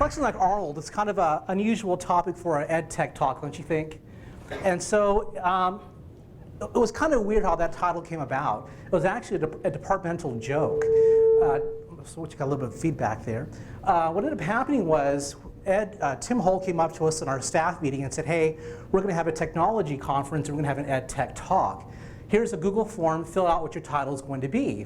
Flexing like Arnold is kind of an unusual topic for an ed tech talk, don't you think? And so it was kind of weird how that title came about. It was actually a departmental joke. So we got a little bit of feedback there. What ended up happening was Tim Holt came up to us in our staff meeting and said, hey, we're going to have a technology conference and we're going to have an ed tech talk. Here's a Google form, fill out what your title is going to be.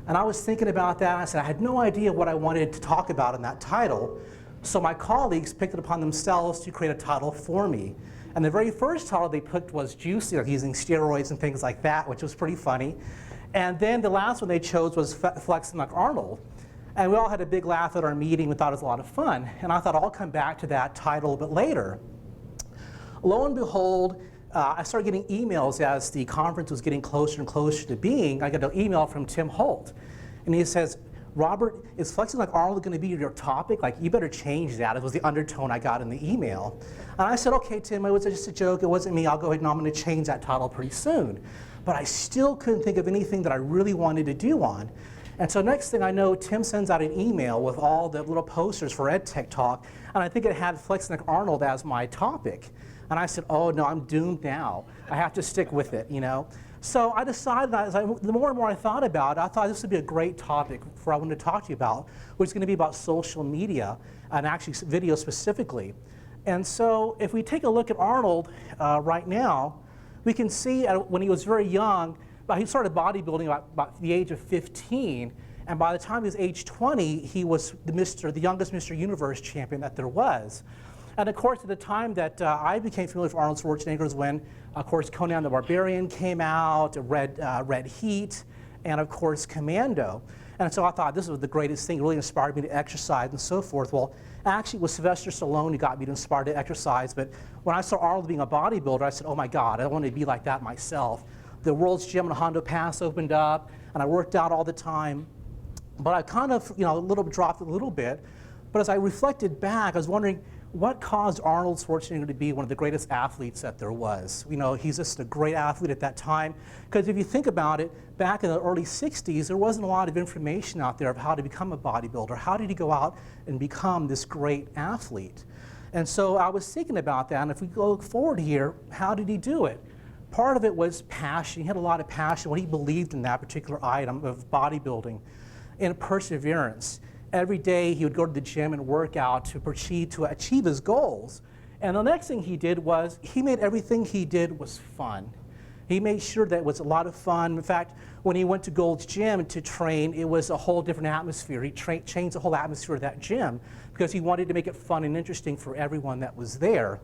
And I was thinking about that, and I said I had no idea what I wanted to talk about in that title. So my colleagues picked it upon themselves to create a title for me. And the very first title they picked was juicy, like using steroids and things like that, which was pretty funny. And then the last one they chose was Flexing like Arnold. And we all had a big laugh at our meeting. We thought it was a lot of fun. And I thought I'll come back to that title a bit later. Lo and behold, I started getting emails as the conference was getting closer and closer to being. I got an email from Tim Holt. And he says, Robert, is Flexing like Arnold going to be your topic? Like, you better change that. It was the undertone I got in the email. And I said, okay, Tim, it was just a joke. It wasn't me. I'll go ahead and I'm going to change that title pretty soon. But I still couldn't think of anything that I really wanted to do on. And so next thing I know, Tim sends out an email with all the little posters for EdTech Talk, and I think it had Flexing like Arnold as my topic. And I said, oh no, I'm doomed now. I have to stick with it, you know. So I decided, the more and more I thought about it, I thought this would be a great topic for what I wanted to talk to you about, which is going to be about social media, and actually video specifically. And so if we take a look at Arnold right now, we can see when he was very young, he started bodybuilding about the age of 15, and by the time he was age 20, he was the youngest Mr. Universe champion that there was. And of course, at the time that I became familiar with Arnold Schwarzenegger was when, of course, Conan the Barbarian came out, Red Heat, and of course, Commando. And so I thought this was the greatest thing. It really inspired me to exercise and so forth. Well, actually, it was Sylvester Stallone who got me to inspire to exercise. But when I saw Arnold being a bodybuilder, I said, oh my God, I want to be like that myself. The World's Gym in Hondo Pass opened up, and I worked out all the time. But I kind of, dropped a little bit. But as I reflected back, I was wondering, what caused Arnold Schwarzenegger to be one of the greatest athletes that there was? You know, he's just a great athlete at that time. Because if you think about it, back in the early 60s, there wasn't a lot of information out there of how to become a bodybuilder. How did he go out and become this great athlete? And so I was thinking about that, and if we go forward here, how did he do it? Part of it was passion. He had a lot of passion, what he believed in that particular item of bodybuilding, and perseverance. Every day he would go to the gym and work out to achieve his goals. And the next thing he did was he made everything he did was fun. He made sure that it was a lot of fun. In fact, when he went to Gold's Gym to train, it was a whole different atmosphere. He changed the whole atmosphere of that gym because he wanted to make it fun and interesting for everyone that was there.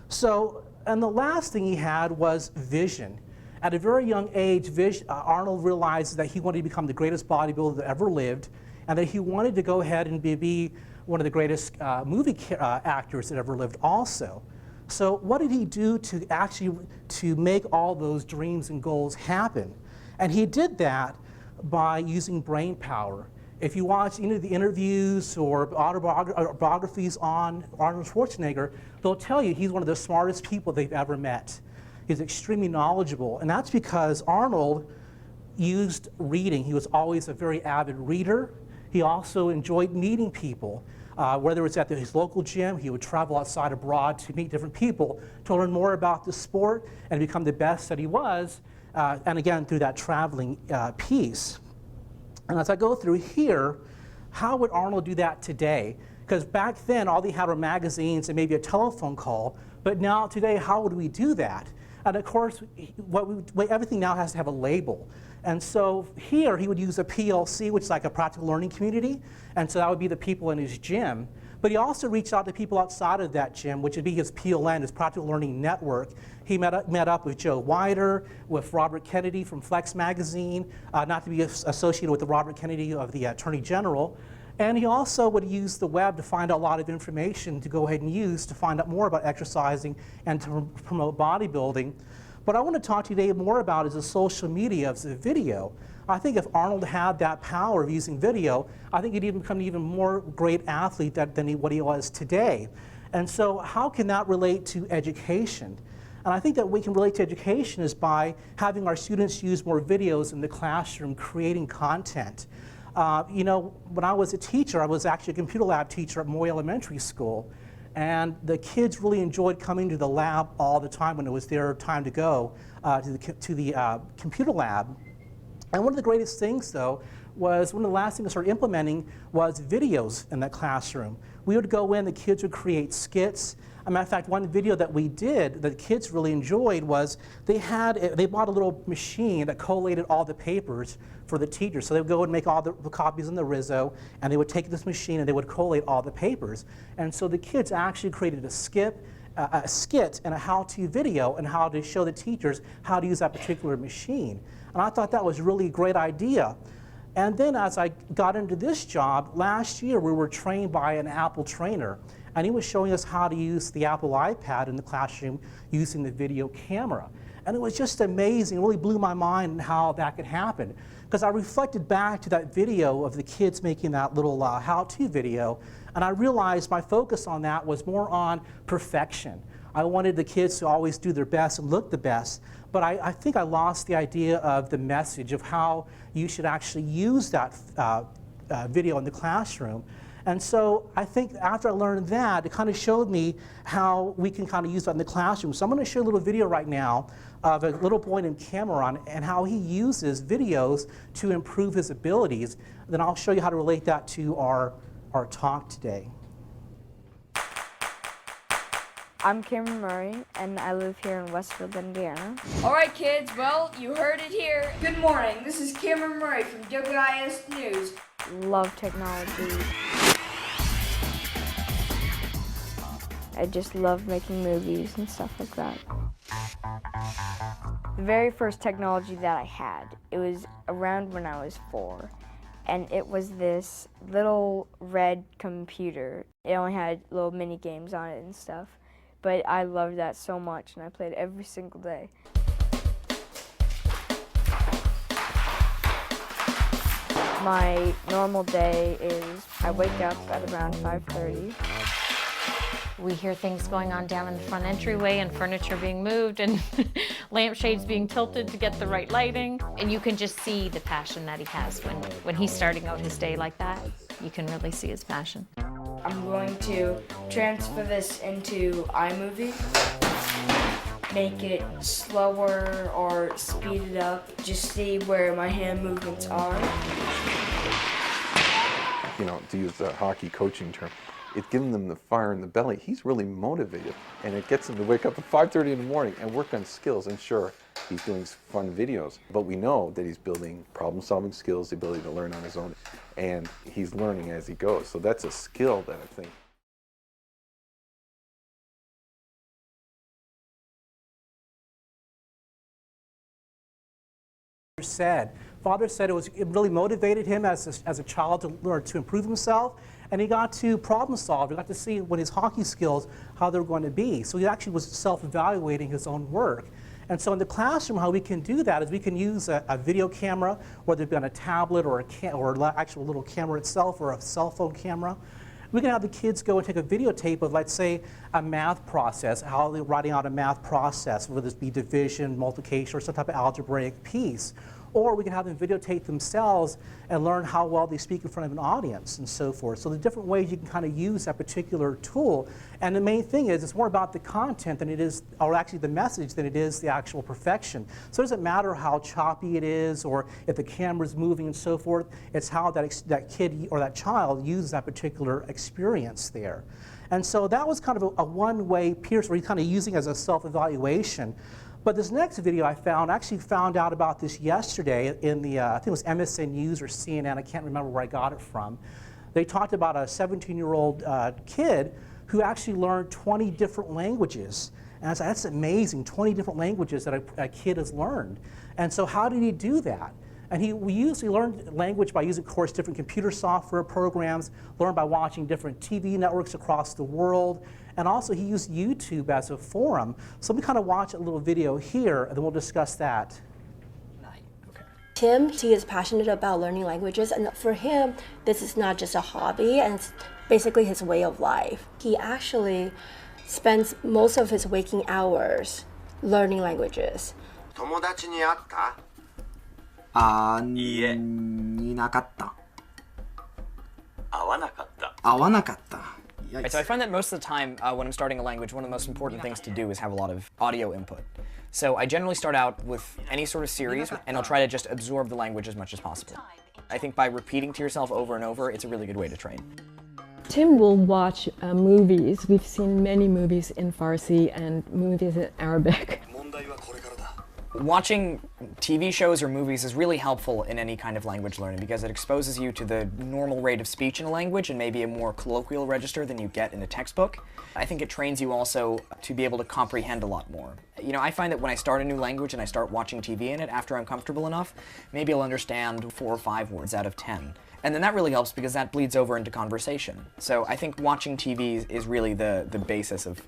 So, and the last thing he had was vision. At a very young age, Arnold realized that he wanted to become the greatest bodybuilder that ever lived, and that he wanted to go ahead and be one of the greatest movie actors that ever lived also. So what did he do to make all those dreams and goals happen? And he did that by using brain power. If you watch any of the interviews or autobiographies on Arnold Schwarzenegger, they'll tell you he's one of the smartest people they've ever met. He's extremely knowledgeable, and that's because Arnold used reading. He was always a very avid reader. He also enjoyed meeting people. Whether it's at his local gym, he would travel outside abroad to meet different people to learn more about the sport and become the best that he was, and again, through that traveling piece. And as I go through here, how would Arnold do that today? Because back then, all they had were magazines and maybe a telephone call, but now today, how would we do that? And of course, everything now has to have a label. And so here, he would use a PLC, which is like a practical learning community, and so that would be the people in his gym. But he also reached out to people outside of that gym, which would be his PLN, his Practical Learning Network. He met up with Joe Weider, with Robert Kennedy from Flex Magazine, not to be associated with the Robert Kennedy of the Attorney General. And he also would use the web to find out a lot of information to go ahead and use to find out more about exercising and to promote bodybuilding. What I want to talk to you today more about is the social media of the video. I think if Arnold had that power of using video, I think he'd become an even more great athlete than what he was today. And so how can that relate to education? And I think that we can relate to education is by having our students use more videos in the classroom, creating content. You know, when I was a teacher, I was actually a computer lab teacher at Moy Elementary School. And the kids really enjoyed coming to the lab all the time when it was their time to go to the computer lab. And one of the greatest things, though, was one of the last things I started implementing was videos in that classroom. We would go in, the kids would create skits. As a matter of fact, one video that we did that the kids really enjoyed was they bought a little machine that collated all the papers for the teachers. So they would go and make all the copies in the Rizzo, and they would take this machine and they would collate all the papers. And so the kids actually created a skit and a how-to video and how to show the teachers how to use that particular machine. And I thought that was really a great idea. And then as I got into this job, last year we were trained by an Apple trainer, and he was showing us how to use the Apple iPad in the classroom using the video camera. And it was just amazing. It really blew my mind how that could happen. Because I reflected back to that video of the kids making that little how-to video, and I realized my focus on that was more on perfection. I wanted the kids to always do their best and look the best, but I think I lost the idea of the message of how you should actually use that video in the classroom. And so I think after I learned that, it kind of showed me how we can kind of use that in the classroom. So I'm going to show a little video right now of a little boy named Cameron and how he uses videos to improve his abilities. Then I'll show you how to relate that to our talk today. I'm Cameron Murray, and I live here in Westfield, Indiana. All right, kids, well, you heard it here. Good morning, this is Cameron Murray from WIS News. Love technology. I just love making movies and stuff like that. The very first technology that I had, it was around when I was 4. And it was this little red computer. It only had little mini games on it and stuff. But I loved that so much, and I played every single day. My normal day is I wake up at around 5:30. We hear things going on down in the front entryway and furniture being moved and lampshades being tilted to get the right lighting. And you can just see the passion that he has when he's starting out his day like that. You can really see his passion. I'm going to transfer this into iMovie, make it slower or speed it up, just see where my hand movements are. You know, to use the hockey coaching term, it's giving them the fire in the belly. He's really motivated, and it gets him to wake up at 5:30 in the morning and work on skills. And sure, he's doing fun videos, but we know that he's building problem-solving skills, the ability to learn on his own, and he's learning as he goes. So that's a skill that I think Father said it really motivated him as a child to learn to improve himself, and he got to problem solve. He got to see what his hockey skills, how they're going to be. So he actually was self-evaluating his own work. And so in the classroom, how we can do that is we can use a video camera, whether it be on a tablet or actual little camera itself or a cell phone camera. We can have the kids go and take a videotape of, let's say, a math process, how they're writing out a math process, whether this be division, multiplication, or some type of algebraic piece. Or we can have them videotape themselves and learn how well they speak in front of an audience and so forth. So the different ways you can kind of use that particular tool. And the main thing is it's more about the content than it is, or actually the message, than it is the actual perfection. So it doesn't matter how choppy it is or if the camera's moving and so forth. It's how that kid or that child uses that particular experience there. And so that was kind of a one-way piece where he's kind of using as a self-evaluation. But this next video I actually found out about this yesterday in the, I think it was MSN News or CNN, I can't remember where I got it from. They talked about a 17-year-old kid who actually learned 20 different languages. And I was like, that's amazing, 20 different languages that a kid has learned. And so how did he do that? And we usually learn language by using, of course, different computer software programs, learn by watching different TV networks across the world, and also he used YouTube as a forum. So let me kind of watch a little video here, and then we'll discuss that. Tim, he is passionate about learning languages, and for him, this is not just a hobby, and it's basically his way of life. He actually spends most of his waking hours learning languages. 友達に会った? いなかった.合わなかった。合わなかった。Right, so I find that most of the time when I'm starting a language, one of the most important things to do is have a lot of audio input. So I generally start out with any sort of series, and I'll try to just absorb the language as much as possible. I think by repeating to yourself over and over, it's a really good way to train. Tim will watch movies. We've seen many movies in Farsi and movies in Arabic. Watching TV shows or movies is really helpful in any kind of language learning because it exposes you to the normal rate of speech in a language and maybe a more colloquial register than you get in a textbook. I think it trains you also to be able to comprehend a lot more. You know, I find that when I start a new language and I start watching TV in it, after I'm comfortable enough, maybe I'll understand 4 or 5 words out of 10. And then that really helps because that bleeds over into conversation. So I think watching TV is really the basis of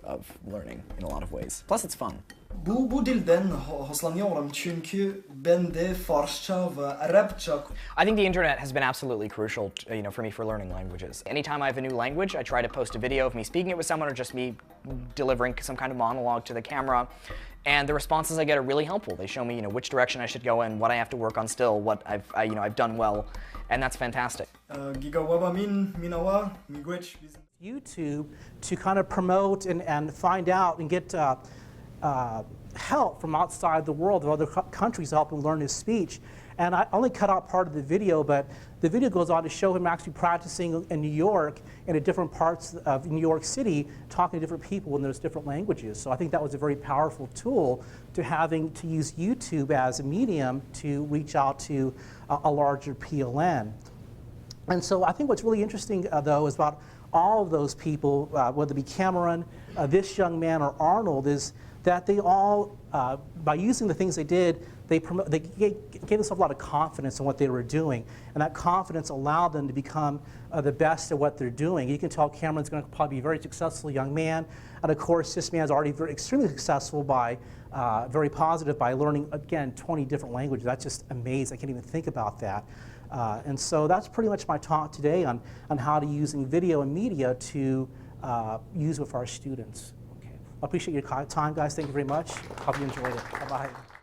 learning in a lot of ways. Plus it's fun. Bu dilden hoşlanıyorum çünkü bende Farsça ve Arapça. I think the internet has been absolutely crucial, for me for learning languages. Anytime I have a new language, I try to post a video of me speaking it with someone or just me delivering some kind of monologue to the camera. And the responses I get are really helpful. They show me, which direction I should go in, what I have to work on still, what I've done well, and that's fantastic. YouTube to kind of promote and find out and get help from outside the world of other countries to help him learn his speech. And I only cut out part of the video, but the video goes on to show him actually practicing in New York and in different parts of New York City, talking to different people in those different languages. So I think that was a very powerful tool to use YouTube as a medium to reach out to a larger PLN. And so I think what's really interesting, though, is about all of those people, whether it be Cameron, this young man, or Arnold, is that they all, by using the things they did, they gave themselves a lot of confidence in what they were doing, and that confidence allowed them to become the best at what they're doing. You can tell Cameron's going to probably be a very successful young man, and of course this man's already extremely successful very positive by learning, again, 20 different languages. That's just amazing. I can't even think about that. And so that's pretty much my talk today on how to using video and media to use with our students. Okay. I appreciate your time, guys. Thank you very much. Hope you enjoyed it. Bye-bye.